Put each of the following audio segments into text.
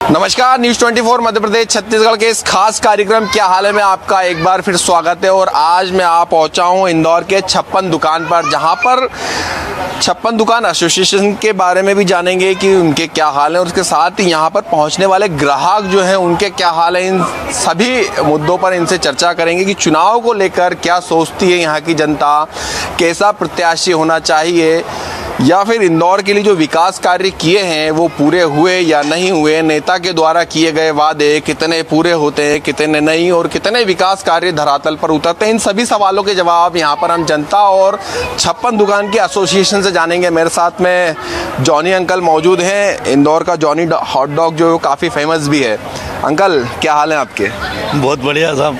नमस्कार, न्यूज 24 मध्य प्रदेश छत्तीसगढ़ के इस खास कार्यक्रम क्या हाल है में आपका एक बार फिर स्वागत है। और आज मैं आ पहुंचा हूं इंदौर के 56 दुकान पर, जहां पर 56 दुकान एसोसिएशन के बारे में भी जानेंगे कि उनके क्या हाल है और उसके साथ ही यहां पर पहुंचने वाले ग्राहक जो हैं उनके क्या हाल है। इन सभी मुद्दों पर इनसे चर्चा करेंगे कि चुनाव को लेकर क्या सोचती है यहाँ की जनता, कैसा प्रत्याशी होना चाहिए, या फिर इंदौर के लिए जो विकास कार्य किए हैं वो पूरे हुए या नहीं हुए, नेता के द्वारा किए गए वादे कितने पूरे होते हैं कितने नहीं, और कितने विकास कार्य धरातल पर उतरते हैं। इन सभी सवालों के जवाब यहाँ पर हम जनता और 56 दुकान के एसोसिएशन से जानेंगे। मेरे साथ में जॉनी अंकल मौजूद हैं, इंदौर का जॉनी हॉट डॉग जो काफ़ी फेमस भी है। अंकल क्या हाल है आपके? बहुत बढ़िया साहब।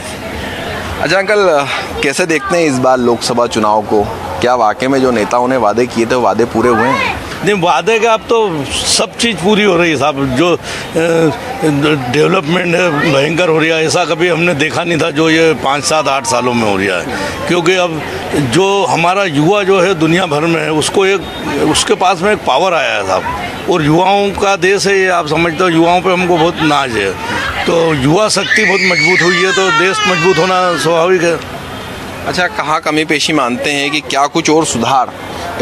अच्छा अंकल, कैसे देखते हैं इस बार लोकसभा चुनाव को? क्या वाकई में जो नेताओं ने वादे किए थे वो वादे पूरे हुए हैं? नहीं, वादे का अब तो सब चीज़ पूरी हो रही है साहब। जो डेवलपमेंट है भयंकर हो रही है, ऐसा कभी हमने देखा नहीं था जो ये 5, 7, 8 सालों में हो रहा है। क्योंकि अब जो हमारा युवा जो है दुनिया भर में है, उसके पास में एक पावर आया है साहब। और युवाओं का देश है ये, आप समझते हो। युवाओं पे हमको बहुत नाज है, तो युवा शक्ति बहुत मजबूत हुई है, तो देश मजबूत होना स्वाभाविक है। अच्छा, कहाँ कमी पेशी मानते हैं कि क्या कुछ और सुधार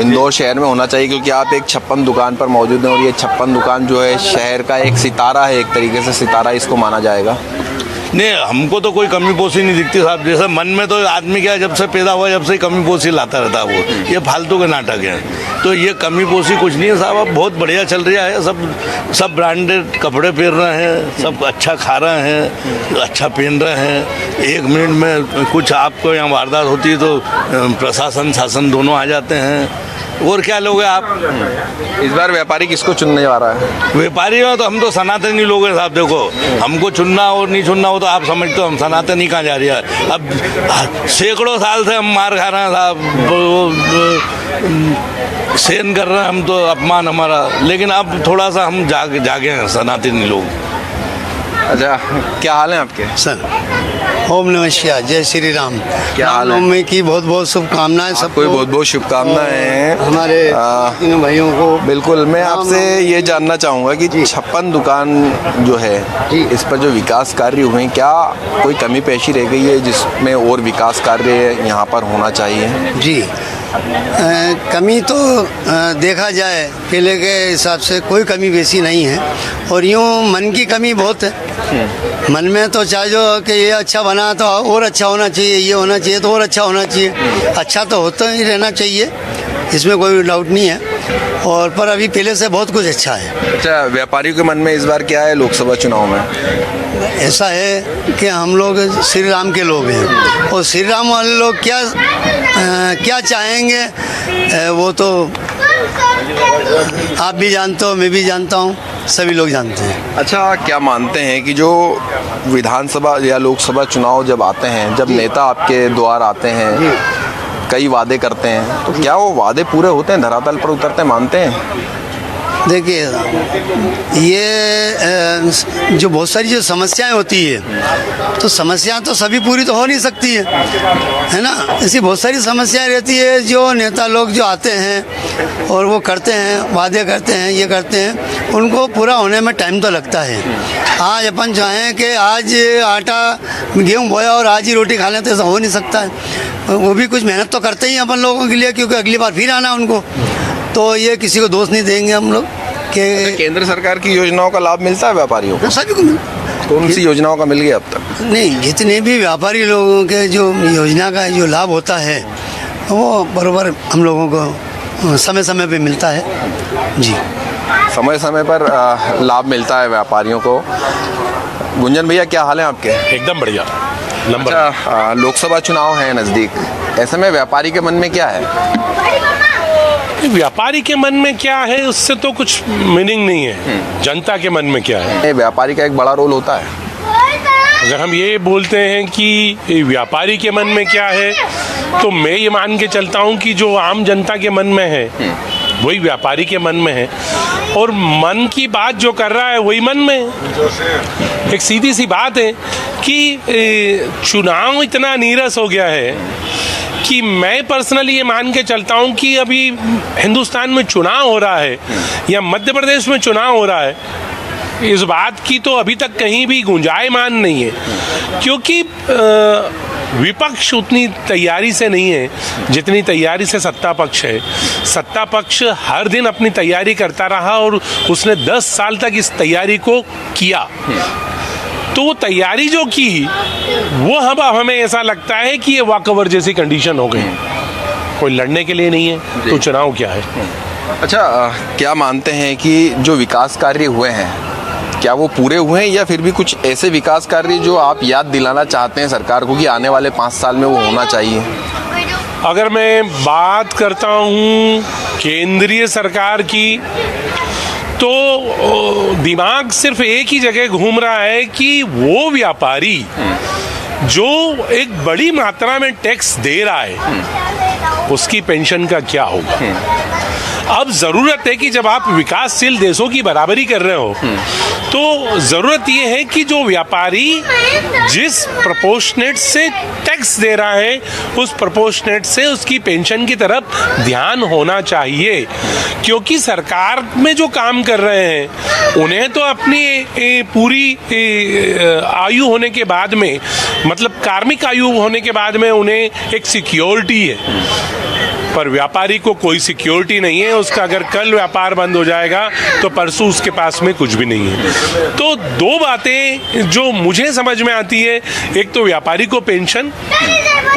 इंदौर शहर में होना चाहिए? क्योंकि आप एक 56 दुकान पर मौजूद हैं और ये 56 दुकान जो है शहर का एक सितारा है, एक तरीके से सितारा इसको माना जाएगा। नहीं, हमको तो कोई कमी पोशी नहीं दिखती साहब। जैसे मन में तो आदमी क्या जब से पैदा हुआ जब से कमी पोशी लाता रहता है, वो ये फालतू के नाटक हैं। तो ये कमी पोशी कुछ नहीं है साहब। अब बहुत बढ़िया चल रहा है, सब ब्रांडेड कपड़े पहन रहे हैं, सब अच्छा खा रहे हैं, अच्छा पहन रहे हैं। 1 मिनट में कुछ आपको यहाँ वारदात होती है तो प्रशासन शासन दोनों आ जाते हैं। और क्या लोग हैं आप? इस बार व्यापारी किसको चुनने जा रहा है? व्यापारी हो तो हम तो सनातनी लोग हैं साहब। देखो, हमको चुनना और नहीं चुनना हो तो आप समझते हो हम सनातनी कहाँ जा रही है। अब सैकड़ों साल से हम मार खा रहे हैं साहब, सहन कर रहे हैं हम, तो अपमान हमारा। लेकिन अब थोड़ा सा हम जागे हैं सनातनी लोग। अच्छा, क्या हाल है आपके? सर ओम नमः शिवाय, जय श्री राम। क्या हाल है? रामनवमी की बहुत बहुत शुभकामनाएं सबको। बहुत बहुत शुभकामनाएं हमारे तीनों भाइयों को। बिल्कुल, मैं आपसे ये जानना चाहूँगा कि 56 दुकान जो है इस पर जो विकास कार्य हुए, क्या कोई कमी पेशी रह गई है जिसमें और विकास कार्य यहाँ पर होना चाहिए? जी, कमी तो देखा जाए पहले के हिसाब से कोई कमी वैसी नहीं है, और यूँ मन की कमी बहुत है। मन में तो चाहे जो कि ये अच्छा बना तो और अच्छा होना चाहिए, ये होना चाहिए तो और अच्छा होना चाहिए। अच्छा तो होता ही रहना चाहिए, इसमें कोई डाउट नहीं है। और पर अभी पहले से बहुत कुछ अच्छा है। अच्छा, व्यापारियों के मन में इस बार क्या है लोकसभा चुनाव में? ऐसा है कि हम लोग श्री राम के लोग हैं, और श्री राम वाले लोग क्या चाहेंगे वो तो आप भी जानते हो, मैं भी जानता हूँ, सभी लोग जानते हैं। अच्छा, क्या मानते हैं कि जो विधानसभा या लोकसभा चुनाव जब आते हैं, जब नेता आपके द्वार आते हैं, कई वादे करते हैं, तो क्या वो वादे पूरे होते हैं, धरातल पर उतरते हैं, मानते हैं? देखिए, ये जो बहुत सारी जो समस्याएं होती है, तो समस्याएं तो सभी पूरी तो हो नहीं सकती है ना। ऐसी बहुत सारी समस्याएं रहती है जो नेता लोग जो आते हैं और वो करते हैं, वादे करते हैं, ये करते हैं, उनको पूरा होने में टाइम तो लगता है। आज अपन चाहें कि आज आटा गेहूँ बोया और आज ही रोटी खा लें तो ऐसा हो नहीं सकता है। वो भी कुछ मेहनत तो करते ही अपन लोगों के लिए, क्योंकि अगली बार फिर आना है उनको। तो ये किसी को दोष नहीं देंगे हम लोग कि केंद्र सरकार की योजनाओं का लाभ मिलता है व्यापारियों को? सभी को कौन सी योजनाओं का मिल गया अब तक? नहीं, जितने भी व्यापारी लोगों के जो योजना का जो लाभ होता है वो बराबर हम लोगों को समय समय पे मिलता है। जी, समय समय पर लाभ मिलता है व्यापारियों को। गुंजन भैया क्या हाल है आपके? एकदम बढ़िया नंबर। अच्छा, लोकसभा चुनाव है नज़दीक, ऐसे में व्यापारी के मन में क्या है? व्यापारी के मन में क्या है उससे तो कुछ मीनिंग नहीं है। जनता के मन में क्या है? व्यापारी का एक बड़ा रोल होता है। अगर हम ये बोलते हैं कि व्यापारी के मन में क्या है, तो मैं ये मान के चलता हूँ कि जो आम जनता के मन में है वही व्यापारी के मन में है, और मन की बात जो कर रहा है वही मन में है। एक सीधी सी बात है कि चुनाव इतना नीरस हो गया है कि मैं पर्सनली ये मान के चलता हूँ कि अभी हिंदुस्तान में चुनाव हो रहा है या मध्य प्रदेश में चुनाव हो रहा है, इस बात की तो अभी तक कहीं भी गुंजायमान नहीं है, क्योंकि विपक्ष उतनी तैयारी से नहीं है जितनी तैयारी से सत्ता पक्ष है। सत्ता पक्ष हर दिन अपनी तैयारी करता रहा और उसने 10 साल तक इस तैयारी को किया। तो वो तैयारी जो की वो हमें ऐसा लगता है कि ये वॉकओवर जैसी कंडीशन हो गई, कोई लड़ने के लिए नहीं है तो चुनाव क्या है। अच्छा, क्या मानते हैं कि जो विकास कार्य हुए हैं क्या वो पूरे हुए हैं, या फिर भी कुछ ऐसे विकास कार्य जो आप याद दिलाना चाहते हैं सरकार को कि आने वाले 5 साल में वो होना चाहिए? अगर मैं बात करता हूँ केंद्रीय सरकार की, तो दिमाग सिर्फ एक ही जगह घूम रहा है कि वो व्यापारी जो एक बड़ी मात्रा में टैक्स दे रहा है उसकी पेंशन का क्या होगा। अब जरूरत है कि जब आप विकासशील देशों की बराबरी कर रहे हो तो जरूरत यह है कि जो व्यापारी जिस प्रोपोर्शनेट से टैक्स दे रहा है उस प्रोपोर्शनेट से उसकी पेंशन की तरफ ध्यान होना चाहिए, क्योंकि सरकार में जो काम कर रहे हैं उन्हें तो अपनी पूरी आयु होने के बाद में, मतलब कार्मिक आयु होने के बाद में उन्हें एक सिक्योरिटी है, पर व्यापारी को कोई सिक्योरिटी नहीं है। उसका अगर कल व्यापार बंद हो जाएगा तो परसों उसके पास में कुछ भी नहीं है। तो 2 बातें जो मुझे समझ में आती है, एक तो व्यापारी को पेंशन,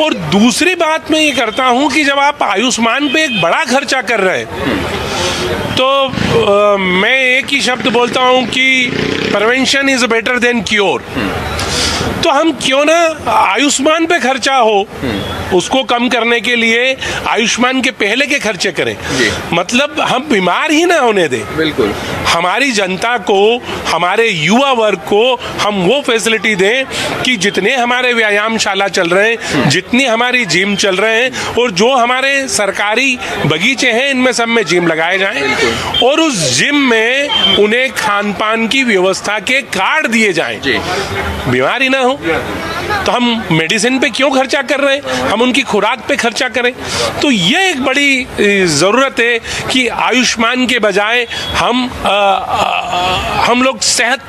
और दूसरी बात मैं ये करता हूं कि जब आप आयुष्मान पे एक बड़ा खर्चा कर रहे हैं तो मैं एक ही शब्द बोलता हूं कि prevention is better than cure. तो हम क्यों ना आयुष्मान पे खर्चा हो उसको कम करने के लिए आयुष्मान के पहले के खर्चे करें, मतलब हम बीमार ही ना होने दें। बिल्कुल, हमारी जनता को, हमारे युवा वर्ग को हम वो फैसिलिटी दें कि जितने हमारे व्यायामशाला चल रहे हैं, जितनी हमारी जिम चल रहे हैं, और जो हमारे सरकारी बगीचे हैं इनमें सब में जिम लगाए जाएं, और उस जिम में उन्हें खान पान की व्यवस्था के कार्ड दिए जाएं, बीमारी ना हो। तो हम मेडिसिन पे क्यों खर्चा कर रहे हैं, हम उनकी खुराक पे खर्चा करें। तो ये एक बड़ी जरूरत है कि आयुष्मान के बजाय हम लोग सेहत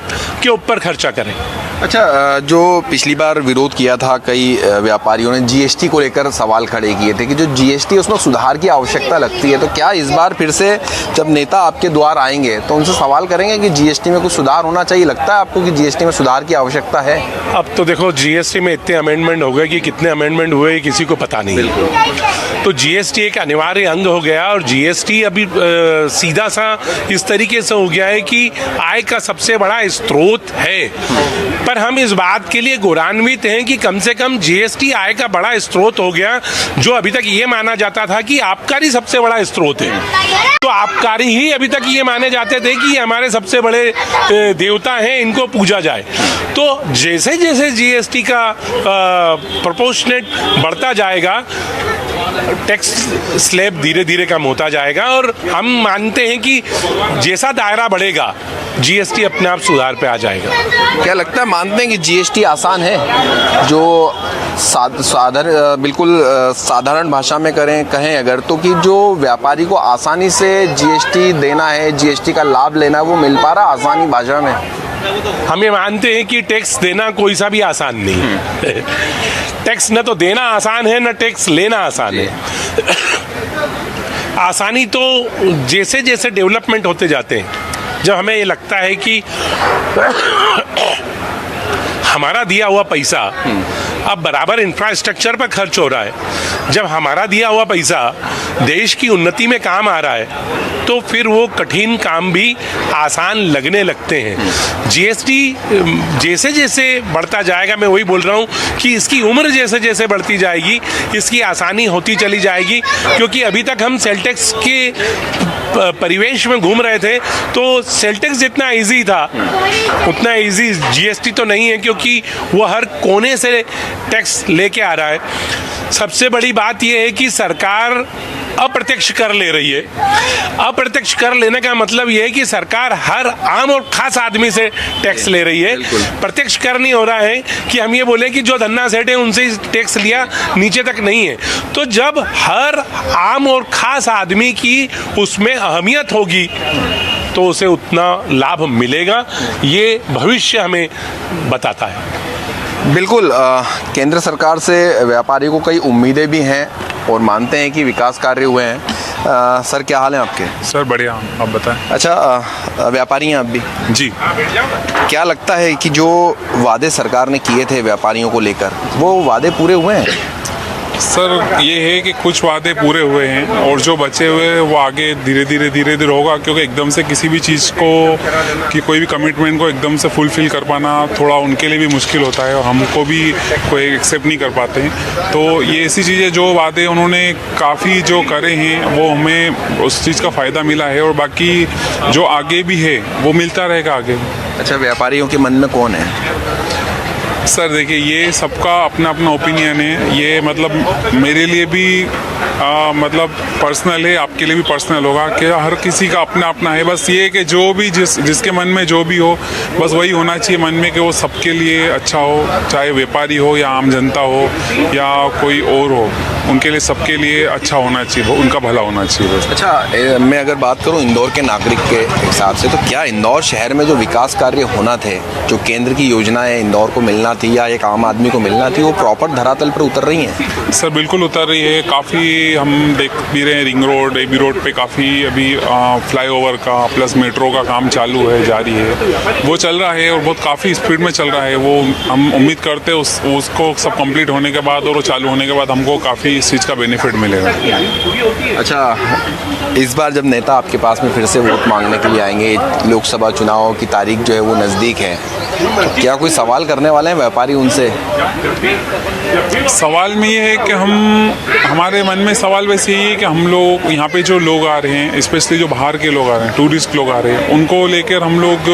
के ऊपर खर्चा करें। अच्छा, जो पिछली बार विरोध किया था कई व्यापारियों ने, जीएसटी को लेकर सवाल खड़े किए थे कि जो जीएसटी उसमें सुधार की आवश्यकता लगती है, तो क्या इस बार फिर से जब नेता आपके द्वार आएंगे तो उनसे सवाल करेंगे कि जीएसटी में कुछ सुधार होना चाहिए? लगता है आपको कि जीएसटी में सुधार की आवश्यकता है? अब तो देखो जीएसटी में इतने अमेंडमेंट हो गए कि कितने अमेंडमेंट हुए किसी को पता नहीं है। तो जीएसटी एक अनिवार्य अंग हो गया, और जीएसटी अभी सीधा सा इस तरीके से हो गया है कि आय का सबसे बड़ा स्रोत है। पर हम इस बात के लिए गौरवान्वित हैं कि कम से कम जीएसटी आय का बड़ा स्रोत हो गया, जो अभी तक ये माना जाता था कि आबकारी सबसे बड़ा स्रोत है। तो आबकारी ही अभी तक ये माने जाते थे कि हमारे सबसे बड़े देवता हैं, इनको पूजा जाए। तो जैसे जैसे जीएसटी का प्रोपोर्शनेट बढ़ता जाएगा, टैक्स स्लैब धीरे धीरे कम होता जाएगा, और हम मानते हैं कि जैसा दायरा बढ़ेगा जीएसटी अपने आप सुधार पे आ जाएगा। क्या लगता है, मानते हैं कि जीएसटी आसान है? जो बिल्कुल साधारण भाषा में कहें अगर, तो कि जो व्यापारी को आसानी से जीएसटी देना है, जीएसटी का लाभ लेना है, वो मिल पा रहा आसानी भाषा में? हम ये मानते हैं कि टैक्स देना कोई सा भी आसान नहीं है। टैक्स न तो देना आसान है, न टैक्स लेना आसान है। आसानी तो जैसे जैसे डेवलपमेंट होते जाते हैं, जब हमें ये लगता है कि हमारा दिया हुआ पैसा अब बराबर इंफ्रास्ट्रक्चर पर खर्च हो रहा है, जब हमारा दिया हुआ पैसा देश की उन्नति में काम आ रहा है, तो फिर वो कठिन काम भी आसान लगने लगते हैं। जीएसटी जैसे जैसे बढ़ता जाएगा, मैं वही बोल रहा हूँ कि इसकी उम्र जैसे जैसे बढ़ती जाएगी इसकी आसानी होती चली जाएगी, क्योंकि अभी तक हम सेल टैक्स के परिवेश में घूम रहे थे, तो सेल टैक्स जितना इजी था उतना इजी जीएसटी तो नहीं है, क्योंकि वो हर कोने से टैक्स लेके आ रहा है। सबसे बड़ी बात यह है कि सरकार अप्रत्यक्ष कर ले रही है। अप्रत्यक्ष कर लेने का मतलब यह है कि सरकार हर आम और खास आदमी से टैक्स ले रही है। प्रत्यक्ष कर नहीं हो रहा है कि हम ये बोले कि जो धन्ना सेठ है उनसे टैक्स लिया, नीचे तक नहीं है। तो जब हर आम और खास आदमी की उसमें अहमियत होगी तो उसे उतना लाभ मिलेगा, ये भविष्य हमें बताता है। बिल्कुल केंद्र सरकार से व्यापारी को कई उम्मीदें भी हैं और मानते हैं कि विकास कार्य हुए हैं। सर क्या हाल है आपके? सर बढ़िया, आप बताएं। अच्छा व्यापारी हैं आप भी? जी, क्या लगता है कि जो वादे सरकार ने किए थे व्यापारियों को लेकर, वो वादे पूरे हुए हैं? सर ये है कि कुछ वादे पूरे हुए हैं और जो बचे हुए हैं वो आगे धीरे धीरे होगा, क्योंकि एकदम से किसी भी चीज़ को कि कोई भी कमिटमेंट को एकदम से फुलफिल कर पाना थोड़ा उनके लिए भी मुश्किल होता है और हमको भी कोई एक्सेप्ट नहीं कर पाते हैं। तो ये ऐसी चीज़ें जो वादे उन्होंने काफ़ी जो करे हैं वो हमें उस चीज़ का फ़ायदा मिला है और बाकी जो आगे भी है वो मिलता रहेगा आगे। अच्छा व्यापारियों के मन में कौन है? सर देखिए, ये सबका अपना अपना ओपिनियन है। ये मतलब मेरे लिए भी मतलब पर्सनल है, आपके लिए भी पर्सनल होगा कि हर किसी का अपना अपना है। बस ये कि जो भी जिसके मन में जो भी हो, बस वही होना चाहिए मन में कि वो सबके लिए अच्छा हो, चाहे व्यापारी हो या आम जनता हो या कोई और हो, उनके लिए सबके लिए अच्छा होना चाहिए, उनका भला होना चाहिए बस। अच्छा मैं अगर बात करूं इंदौर के नागरिक के हिसाब से, तो क्या इंदौर शहर में जो विकास कार्य होना थे, जो केंद्र की योजनाएं इंदौर को मिलना थी या एक आम आदमी को मिलना थी, वो प्रॉपर धरातल पर उतर रही हैं? सर बिल्कुल उतर रही है। काफ़ी हम देख भी रहे हैं, रिंग रोड, एबी रोड पे काफ़ी अभी फ्लाईओवर का प्लस मेट्रो का काम चालू है, जारी है, वो चल रहा है और बहुत काफ़ी स्पीड में चल रहा है। वो हम उम्मीद करते हैं उसको सब कंप्लीट होने के बाद और वो चालू होने के बाद हमको काफ़ी इस चीज़ का बेनिफिट मिलेगा। अच्छा इस बार जब नेता आपके पास में फिर से वोट मांगने के लिए आएंगे, लोकसभा चुनाव की तारीख जो है वो नज़दीक है, तो क्या कोई सवाल करने वाले हैं व्यापारी उनसे? सवाल में ये है कि हमारे मन में सवाल वैसे यही है कि हम लोग यहाँ पे जो लोग आ रहे हैं, स्पेशली जो बाहर के लोग आ रहे हैं, टूरिस्ट लोग आ रहे हैं, उनको लेकर हम लोग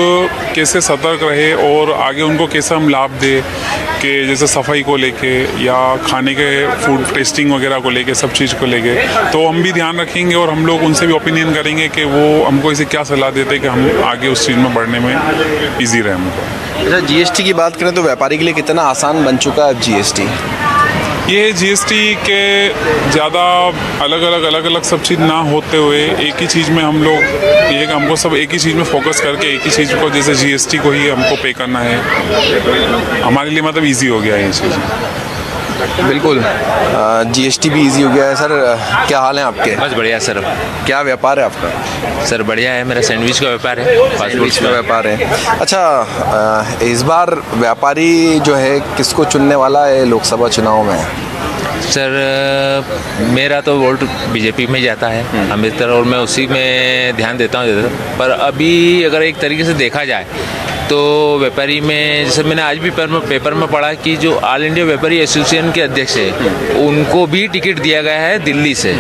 कैसे सतर्क रहे और आगे उनको कैसे हम लाभ दें, कि जैसे सफाई को लेके या खाने के फूड टेस्टिंग वगैरह को लेके, सब चीज़ को लेके, तो हम भी ध्यान रखेंगे और हम लोग उनसे भी ओपिनियन करेंगे कि वो हमको इसे क्या सलाह देते कि हम आगे उस चीज़ में बढ़ने में ईजी रहे हमको। अच्छा जीएसटी की बात करें तो व्यापारी के लिए कितना आसान बन चुका है जीएसटी? ये जीएसटी के ज़्यादा अलग अलग सब चीज़ ना होते हुए एक ही चीज़ में हम लोग ये कि हमको सब एक ही चीज़ में फोकस करके एक ही चीज़ को, जैसे जीएसटी को ही हमको पे करना है, हमारे लिए मतलब इजी हो गया है ये चीज़। बिल्कुल जीएसटी भी इजी हो गया है। सर क्या हाल है आपके? बस बढ़िया सर। क्या व्यापार है आपका? सर बढ़िया है, मेरा सैंडविच का व्यापार है, फास्ट फूड का व्यापार है। अच्छा इस बार व्यापारी जो है किसको चुनने वाला है लोकसभा चुनाव में? सर मेरा तो वोट बीजेपी में जाता है अमृतसर, और मैं उसी में ध्यान देता हूँ। पर अभी अगर एक तरीके से देखा जाए तो व्यापारी में, जैसे मैंने आज भी पेपर में पढ़ा कि जो ऑल इंडिया व्यापारी एसोसिएशन के अध्यक्ष है उनको भी टिकट दिया गया है दिल्ली से,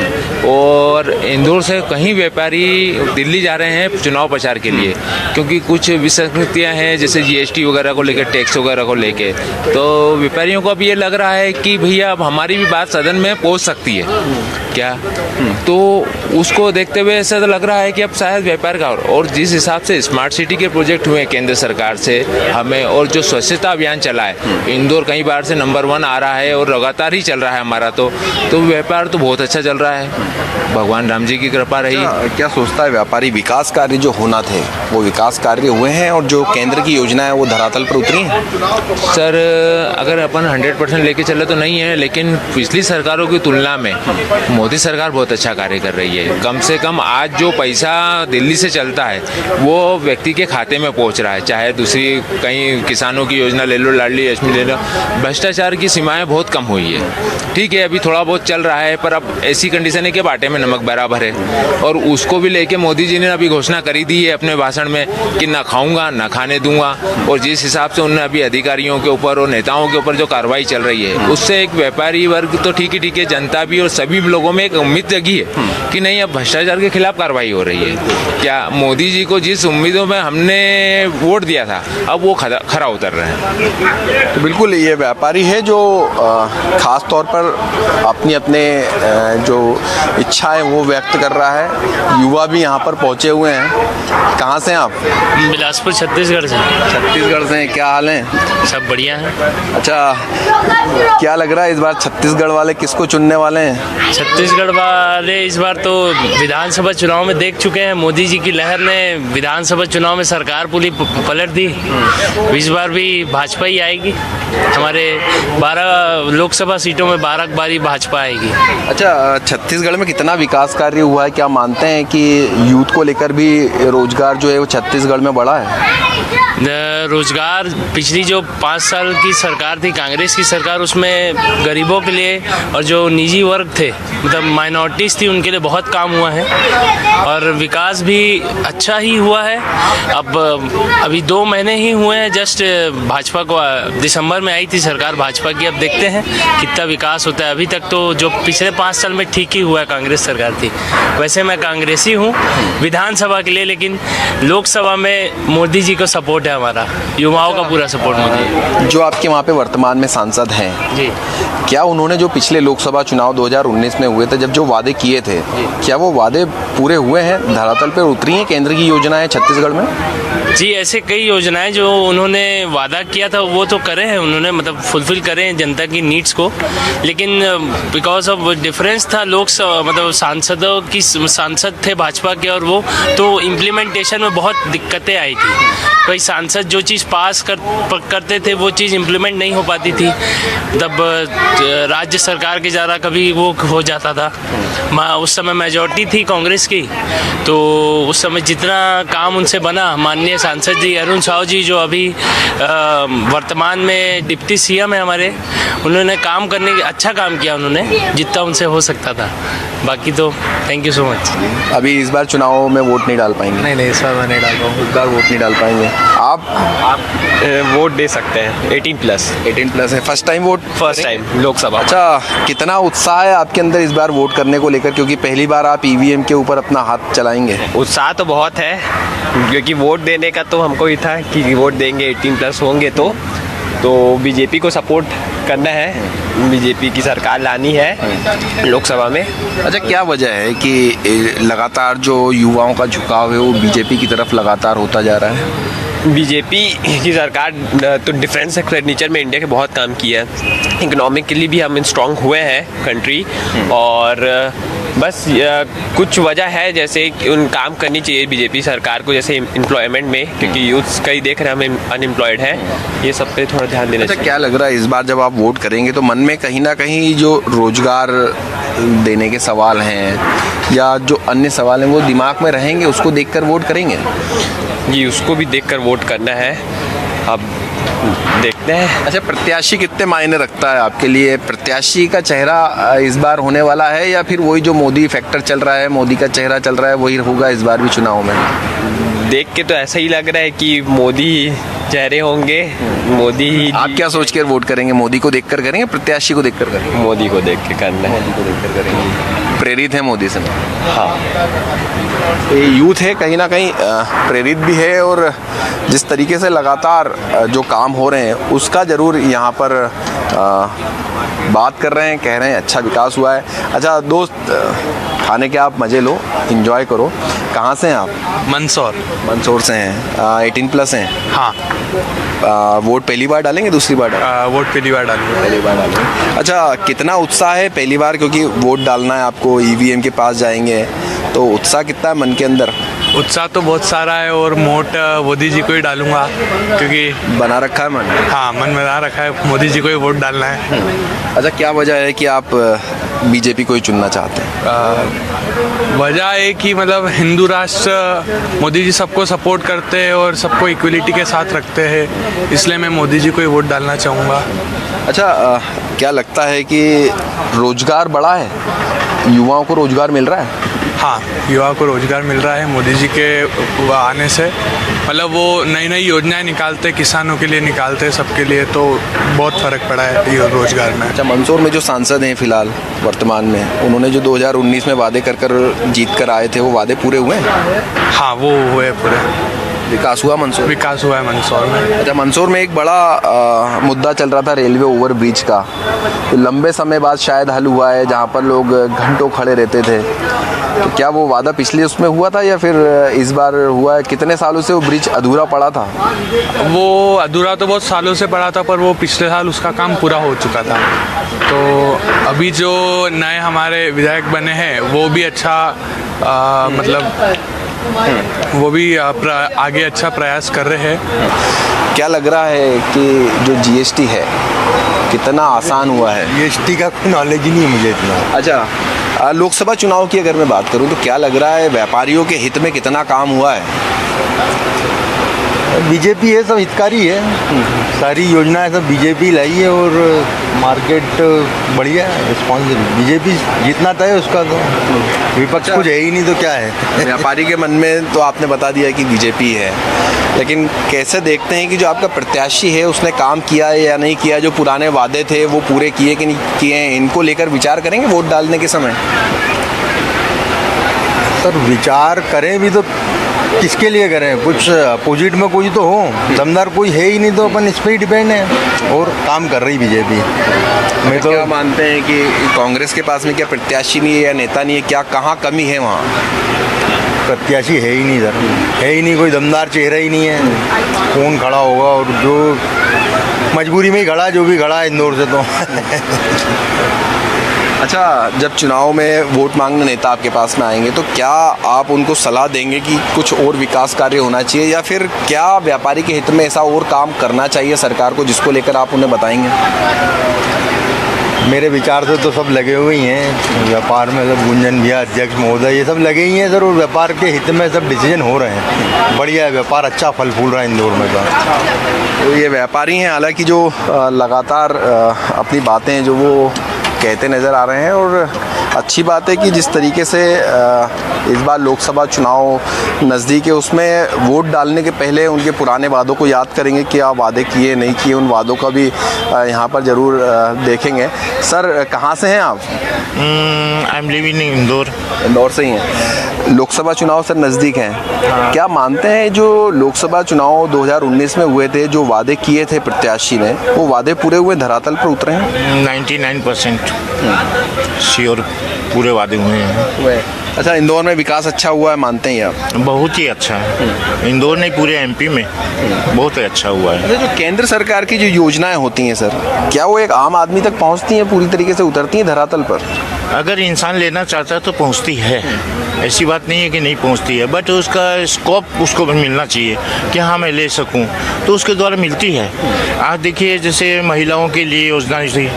और इंदौर से कहीं व्यापारी दिल्ली जा रहे हैं चुनाव प्रचार के लिए, क्योंकि कुछ विसंगतियाँ हैं जैसे जीएसटी वगैरह को लेकर, टैक्स वगैरह को लेके। तो व्यापारियों को अब ये लग रहा है कि भैया अब हमारी भी बात सदन में पहुँच सकती है क्या, तो उसको देखते हुए ऐसा तो लग रहा है कि अब शायद व्यापार का, और जिस हिसाब से स्मार्ट सिटी के प्रोजेक्ट हुए केंद्र सरकार से हमें, और जो स्वच्छता अभियान चला है, इंदौर कई बार से नंबर 1 आ रहा है और लगातार ही चल रहा है हमारा, तो व्यापार तो बहुत अच्छा चल रहा है, भगवान राम जी की कृपा रही। क्या सोचता है व्यापारी, विकास कार्य जो होना थे वो विकास कार्य हुए हैं और जो केंद्र की योजना है वो धरातल पर उतरी है? सर अगर अपन 100% लेके चले तो नहीं है, लेकिन पिछली सरकारों की तुलना में मोदी सरकार बहुत अच्छा कार्य कर रही है। कम से कम आज जो पैसा दिल्ली से चलता है वो व्यक्ति के खाते में पहुंच रहा है, चाहे दूसरी कहीं किसानों की योजना ले लो, लाडली लक्ष्मी ले लो। भ्रष्टाचार की सीमाएं बहुत कम हुई है, ठीक है अभी थोड़ा बहुत चल रहा है, पर अब ऐसी कंडीशन है कि बाटे में नमक बराबर है, और उसको भी लेके मोदी जी ने अभी घोषणा करी दी है अपने भाषण में कि ना खाऊंगा ना खाने दूंगा, और जिस हिसाब से उन्होंने अभी अधिकारियों के ऊपर और नेताओं के ऊपर जो कार्रवाई चल रही है, उससे एक व्यापारी वर्ग तो ठीक है, जनता भी और सभी लोगों में एक उम्मीद जगी है कि नहीं अब भ्रष्टाचार के खिलाफ कार्रवाई हो रही है। क्या मोदी जी को जिस उम्मीदों में हमने वोट दिया था, अब वो खरा उतर रहे हैं। तो बिल्कुल ये व्यापारी है जो ख़ास तौर पर अपने जो इच्छाएं वो व्यक्त कर रहा है। युवा भी यहाँ पर पहुँचे हुए हैं। कहाँ से हैं आप? बिलासपुर छत्तीसगढ़ से। छत्तीसगढ़ से हैं। क्या हाल है? सब बढ़िया है। अच्छा, क्या लग रहा है इस बार छत्तीसगढ़ वाले किसको चुनने वाले हैं? छत्तीसगढ़ वाले इस बार तो विधानसभा चुनाव में देख चुके हैं, मोदी जी की लहर ने विधानसभा चुनाव में सरकार पूरी पलट दी। इस बार भी भाजपा ही आएगी। हमारे 12 लोकसभा सीटों में 12 बारी भाजपा आएगी। अच्छा, छत्तीसगढ़ में कितना विकास कार्य हुआ है? क्या मानते हैं कि यूथ को लेकर भी रोजगार जो है वो छत्तीसगढ़ में बढ़ा है? रोजगार पिछली जो 5 साल की सरकार थी, कांग्रेस की सरकार, उसमें गरीबों के लिए और जो निजी वर्ग थे, मतलब माइनॉरिटीज़ थी, उनके लिए बहुत काम हुआ है और विकास भी अच्छा ही हुआ है। अब अभी 2 महीने ही हुए हैं जस्ट भाजपा को, दिसंबर में आई थी सरकार भाजपा की। अब देखते हैं कितना विकास होता है। अभी तक तो जो पिछले 5 साल में ठीक ही हुआ है, कांग्रेस सरकार थी। वैसे मैं कांग्रेसी हूँ विधानसभा के लिए, लेकिन लोकसभा में मोदी जी को सपोर्ट है। हमारा युवाओं का पूरा सपोर्ट मोदी। जो आपके वहाँ पे वर्तमान में सांसद हैं जी, क्या उन्होंने जो पिछले लोकसभा चुनाव 2019 में हुए थे, जब जो वादे किए थे, क्या वो वादे पूरे हुए हैं? धरातल पर उतरी हैं केंद्र की योजनाएं छत्तीसगढ़ में? जी, ऐसे कई योजनाएं जो उन्होंने वादा किया था वो तो करे हैं उन्होंने, मतलब फुलफिल करे हैं जनता की नीड्स को। लेकिन बिकॉज ऑफ डिफरेंस था लोकसभा, मतलब सांसद थे भाजपा के और वो, तो इम्प्लीमेंटेशन में बहुत दिक्कतें आई थी। कोई सांसद जो चीज़ पास करते थे वो चीज़ इम्प्लीमेंट नहीं हो पाती थी। तब राज्य सरकार के ज़्यादा कभी वो हो जाता था। उस समय मेजॉरिटी थी कांग्रेस की, तो उस समय जितना काम उनसे बना, माननीय सांसद जी अरुण साहू जी जो अभी वर्तमान में डिप्टी सीएम है हमारे, उन्होंने अच्छा काम किया उन्होंने, जितना उनसे हो सकता था। बाकी तो थैंक यू सो मच। अभी इस बार चुनाव में वोट नहीं डाल पाएंगे? नहीं, इस बार मैं नहीं डाल पाऊँगा। इस बार वोट नहीं डाल पाएंगे। आप वोट दे सकते हैं 18+ है। First time vote? First time Lok Sabha. अच्छा, कितना उत्साह है आपके अंदर इस बार वोट करने को लेकर, क्योंकि पहली बार आप ईवीएम के ऊपर अपना हाथ चलाएंगे? उत्साह तो बहुत है, क्योंकि वोट देने का तो हमको ही था कि वोट देंगे, 18+ होंगे तो बीजेपी को सपोर्ट करना है, बीजेपी की सरकार लानी है लोकसभा में। अच्छा, क्या वजह है कि लगातार जो युवाओं का झुकाव है वो बीजेपी की तरफ लगातार होता जा रहा है? बीजेपी की सरकार तो डिफेंस एक्सपेंडिचर में इंडिया के बहुत काम किया है, इकोनॉमिकली भी हम स्ट्रांग हुए हैं कंट्री, और बस कुछ वजह है जैसे उन काम करनी चाहिए बीजेपी सरकार को, जैसे एम्प्लॉयमेंट में, क्योंकि यूथ कई देख रहे हैं हम अनएम्प्लॉयड हैं, ये सब पे थोड़ा ध्यान देना चाहिए। क्या लग रहा है इस बार जब आप वोट करेंगे तो मन में कहीं ना कहीं जो रोजगार देने के सवाल हैं या जो अन्य सवाल हैं वो दिमाग में रहेंगे, उसको देखकर वोट करेंगे? जी, उसको भी देखकर वोट करना है, अब देखते हैं। अच्छा, प्रत्याशी कितने मायने रखता है आपके लिए? प्रत्याशी का चेहरा इस बार होने वाला है या फिर वही जो मोदी फैक्टर चल रहा है, मोदी का चेहरा चल रहा है, वही होगा इस बार भी चुनाव में? देख के तो ऐसा ही लग रहा है कि मोदी चेहरे होंगे, मोदी ही। आप क्या सोच कर वोट करेंगे? मोदी को देखकर करेंगे, प्रत्याशी को देखकर करेंगे? मोदी को देख के करना है। मोदी को देखकर करेंगे। प्रेरित है मोदी से? हाँ, ये यूथ है कहीं ना कहीं प्रेरित भी है, और जिस तरीके से लगातार जो काम हो रहे हैं उसका ज़रूर यहाँ पर बात कर रहे हैं, कह रहे हैं अच्छा विकास हुआ है। अच्छा दोस्त, खाने के आप मज़े लो, एंजॉय करो। कहाँ से हैं आप? मंदसौर से हैं। 18+ हैं? हाँ। वोट पहली बार डालेंगे, दूसरी बार डालेंगे? वोट पहली बार डालेंगे। पहली बार डालेंगे। अच्छा, कितना उत्साह है पहली बार, क्योंकि वोट डालना है आपको, ईवीएम के पास जाएंगे, तो उत्साह कितना है मन के अंदर? उत्साह तो बहुत सारा है, और वोट मोदी जी को ही डालूंगा, क्योंकि बना रखा है मन? हाँ, मन बना रखा है, मोदी जी को ही वोट डालना है। अच्छा, क्या वजह है कि आप बीजेपी को ही चुनना चाहते हैं? वजह है कि मतलब हिंदू राष्ट्र, मोदी जी सबको सपोर्ट करते हैं और सबको इक्वलिटी के साथ रखते हैं, इसलिए मैं मोदी जी को ही वोट डालना चाहूँगा। अच्छा, क्या लगता है कि रोजगार बढ़ा है, युवाओं को रोजगार मिल रहा है? हाँ, युवा को रोजगार मिल रहा है मोदी जी के आने से, मतलब वो नई नई योजनाएं निकालते, किसानों के लिए निकालते, सबके लिए, तो बहुत फ़र्क पड़ा है ये रोजगार में। अच्छा, मंदसौर में जो सांसद हैं फिलहाल वर्तमान में, उन्होंने जो 2019 में वादे कर जीत कर आए थे, वो वादे पूरे हुए हैं? हाँ, वो हुए पूरे। विकास हुआ मंदसौर? विकास हुआ है मंदसौर में। अच्छा, मंदसौर में एक बड़ा मुद्दा चल रहा था रेलवे ओवर ब्रिज का, तो लंबे समय बाद शायद हल हुआ है, जहाँ पर लोग घंटों खड़े रहते थे। तो क्या वो वादा पिछले उसमें हुआ था या फिर इस बार हुआ है? कितने सालों से वो ब्रिज अधूरा पड़ा था? वो अधूरा तो बहुत सालों से पड़ा था, पर वो पिछले साल उसका काम पूरा हो चुका था। तो अभी जो नए हमारे विधायक बने हैं वो भी अच्छा मतलब वो भी आगे अच्छा प्रयास कर रहे हैं। क्या लग रहा है कि जो जीएसटी है कितना आसान हुआ है? जीएसटी का कोई नॉलेज ही नहीं है मुझे इतना। अच्छा, लोकसभा चुनाव की अगर मैं बात करूं तो क्या लग रहा है व्यापारियों के हित में कितना काम हुआ है? बीजेपी है, सब हितकारी है, सारी योजनाएं सब बीजेपी लाई है और मार्केट बढ़िया है, रिस्पॉन्सिबल। बीजेपी जितना तय उसका तो विपक्ष कुछ है ही नहीं तो क्या है। व्यापारी के मन में तो आपने बता दिया कि बीजेपी है, लेकिन कैसे देखते हैं कि जो आपका प्रत्याशी है उसने काम किया है या नहीं किया? जो पुराने वादे थे वो पूरे किए कि नहीं किए हैं, इनको लेकर विचार करेंगे वोट डालने के समय? सर विचार करें भी तो किसके लिए करें? कुछ अपोजिट में कोई तो हो, दमदार कोई है ही नहीं, तो अपन इस पर ही डिपेंड है। और काम कर रही बीजेपी। मैं तो क्या मानते हैं कि कांग्रेस के पास में क्या प्रत्याशी नहीं है या नेता नहीं है? क्या कहाँ कमी है वहाँ? प्रत्याशी है ही नहीं सर, है ही नहीं, कोई दमदार चेहरा ही नहीं है। कौन खड़ा होगा? और जो मजबूरी में ही खड़ा है, जो भी खड़ा है इंदौर से तो अच्छा, जब चुनाव में वोट मांगने नेता आपके पास में आएंगे तो क्या आप उनको सलाह देंगे कि कुछ और विकास कार्य होना चाहिए, या फिर क्या व्यापारी के हित में ऐसा और काम करना चाहिए सरकार को जिसको लेकर आप उन्हें बताएंगे? मेरे विचार से तो सब लगे हुए ही हैं व्यापार में, सब गुंजन भैया अध्यक्ष महोदय ये सब लगे ही हैं सर, और व्यापार के हित में सब डिसीजन हो रहे हैं। बढ़िया है, व्यापार अच्छा फल फूल रहा है इंदौर में। तो ये व्यापारी हैं हालांकि जो लगातार अपनी बातें जो वो कहते नज़र आ रहे हैं, और अच्छी बात है कि जिस तरीके से इस बार लोकसभा चुनाव नज़दीक है उसमें वोट डालने के पहले उनके पुराने वादों को याद करेंगे, क्या वादे किए नहीं किए, उन वादों का भी यहाँ पर ज़रूर देखेंगे। सर कहाँ से हैं आप? I am living in Indore. Indore से ही हैं। लोकसभा चुनाव सर नज़दीक हैं, क्या मानते हैं जो लोकसभा चुनाव 2019 में हुए थे, जो वादे किए थे प्रत्याशी ने, वो वादे पूरे हुए, धरातल पर उतरे हैं? 99% श्योर पूरे वादे हुए हैं। अच्छा, इंदौर में विकास अच्छा हुआ है मानते हैं आप? बहुत ही अच्छा है, इंदौर नहीं पूरे एमपी में बहुत ही अच्छा हुआ है। अच्छा, जो केंद्र सरकार की जो योजनाएं होती हैं सर, क्या वो एक आम आदमी तक पहुंचती हैं, पूरी तरीके से उतरती हैं धरातल पर? अगर इंसान लेना चाहता है तो पहुंचती है, ऐसी बात नहीं है कि नहीं पहुंचती है, बट उसका स्कोप उसको मिलना चाहिए कि हाँ मैं ले सकूं, तो उसके द्वारा मिलती है। आज देखिए जैसे महिलाओं के लिए योजना थी,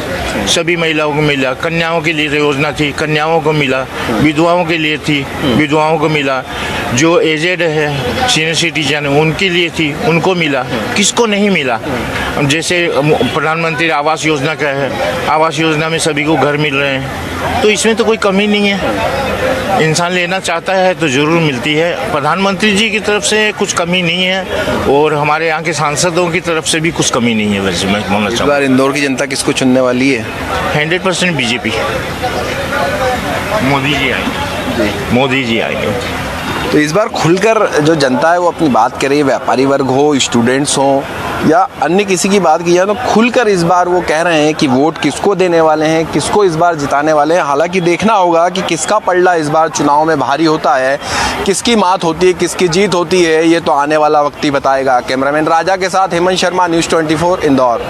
सभी महिलाओं को मिला, कन्याओं के लिए योजना थी, कन्याओं को मिला, विधवाओं के लिए थी, विधवाओं को मिला, जो एजेड है सीनियर सिटीजन उनके लिए थी, उनको मिला, किसको नहीं मिला? जैसे प्रधानमंत्री आवास योजना का है, आवास योजना में सभी को घर मिल रहे हैं, तो इसमें तो कोई कमी नहीं है। इंसान लेना चाहता है तो ज़रूर मिलती है। प्रधानमंत्री जी की तरफ से कुछ कमी नहीं है और हमारे यहाँ के सांसदों की तरफ से भी कुछ कमी नहीं है। वैसे मैं बोलना इस बार इंदौर की जनता किसको चुनने वाली है? 100% बीजेपी, मोदी जी आएंगे, मोदी जी आएंगे। तो इस बार खुलकर जो जनता है वो अपनी बात कर रही है, व्यापारी वर्ग हो, स्टूडेंट्स हो या अन्य किसी की बात की जाए तो खुलकर इस बार वो कह रहे हैं कि वोट किसको देने वाले हैं, किसको इस बार जिताने वाले हैं। हालांकि देखना होगा कि किसका पलड़ा इस बार चुनाव में भारी होता है, किसकी मात होती है, किसकी जीत होती है, ये तो आने वाला वक्त ही बताएगा। कैमरामैन राजा के साथ हेमंत शर्मा, न्यूज़ 24 इंदौर।